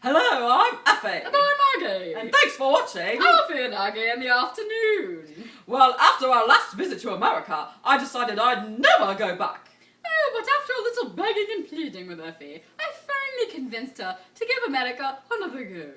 Hello, I'm Effie. And I'm Aggie. And thanks for watching Effie and Aggie in the afternoon. Well, after our last visit to America, I decided I'd never go back. Oh, but after a little begging and pleading with Effie, I finally convinced her to give America another go.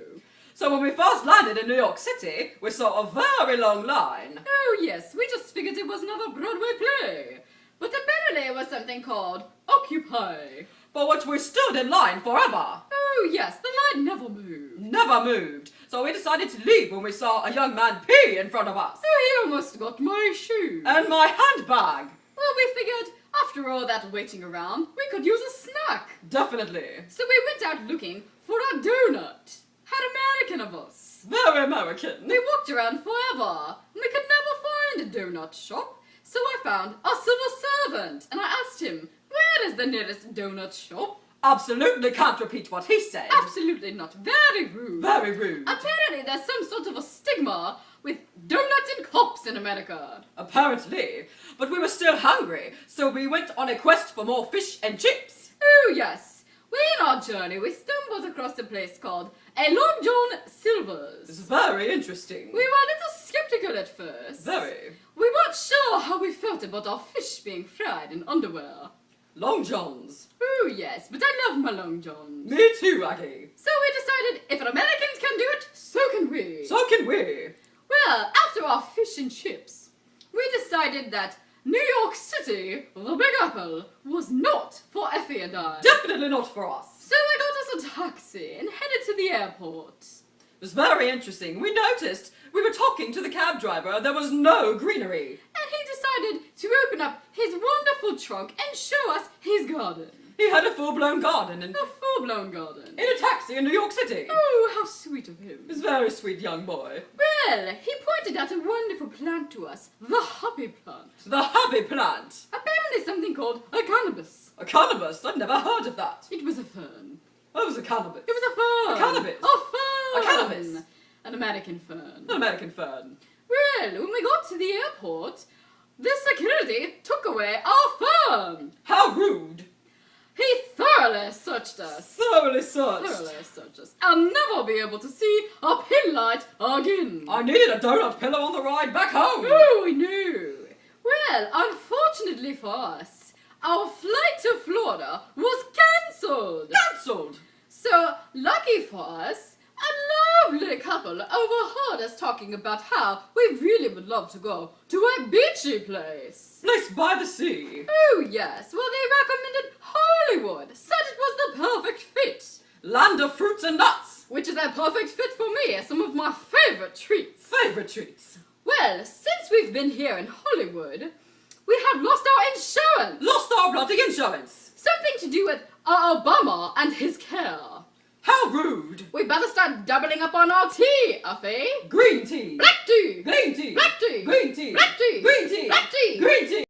So when we first landed in New York City, we saw a very long line. Oh yes, we just figured it was another Broadway play. But apparently it was something called Occupy. For which we stood in line forever. Oh yes, the line never moved. Never moved. So we decided to leave when we saw a young man pee in front of us. Oh, he almost got my shoe. And my handbag. Well, we figured, after all that waiting around, we could use a snack. Definitely. So we went out looking for a donut. How American of us. Very American. We walked around forever, and we could never find a donut shop. So I found a civil servant, and I asked him, where is the nearest donut shop? Absolutely can't repeat what he said. Absolutely not. Very rude. Very rude. Apparently there's some sort of a stigma with donuts and cops in America. Apparently. But we were still hungry, so we went on a quest for more fish and chips. Oh yes. In our journey, we stumbled across a place called a Long John Silver's. It's very interesting. We were a little skeptical at first. Very. We weren't sure how we felt about our fish being fried in underwear. Long Johns. Oh yes, but I love my Long Johns. Me too, Aggie. So we decided if Americans can do it, so can we. So can we. Well, after our fish and chips, we decided that New York City, the Big Apple, was not for Effie and I. Definitely not for us. So we got us a taxi and headed to the airport. It was very interesting. We noticed we were talking to the cab driver. There was no greenery. And he decided to open up his wonderful trunk and show us his garden. He had a full-blown garden in A full-blown garden. a taxi in New York City. Oh, how sweet of him. He was a very sweet young boy. Well, he pointed out a wonderful plant to us, the happy plant. The happy plant. Apparently something called a cannabis. A cannabis? I've never heard of that. It was a fern. Oh, it was a cannabis. It was a fern. A cannabis. A fern. A cannabis. An American fern. An American fern. Well, when we got to the airport, the security took away our fern. How rude. He thoroughly searched us. Thoroughly searched. Thoroughly searched us. I'll never be able to see a pin light again. I needed a donut pillow on the ride back home. Oh, we knew. Well, unfortunately for us, our flight to Florida was cancelled. Cancelled. So, lucky for us, a lovely couple overheard us talking about how we really would love to go to a beachy place. Place by the sea. Oh yes, well they recommended Hollywood, said it was the perfect fit. Land of fruits and nuts. Which is a perfect fit for me as some of my favourite treats. Favorite treats. Well, since we've been here in Hollywood, we have lost our insurance. Lost our bloody insurance. Something to do with Obama and his care. How rude. We better start doubling up on our tea, Effie. Green tea. Black tea. Green tea. Black tea. Green tea. Black tea. Green tea. Black tea. Green tea.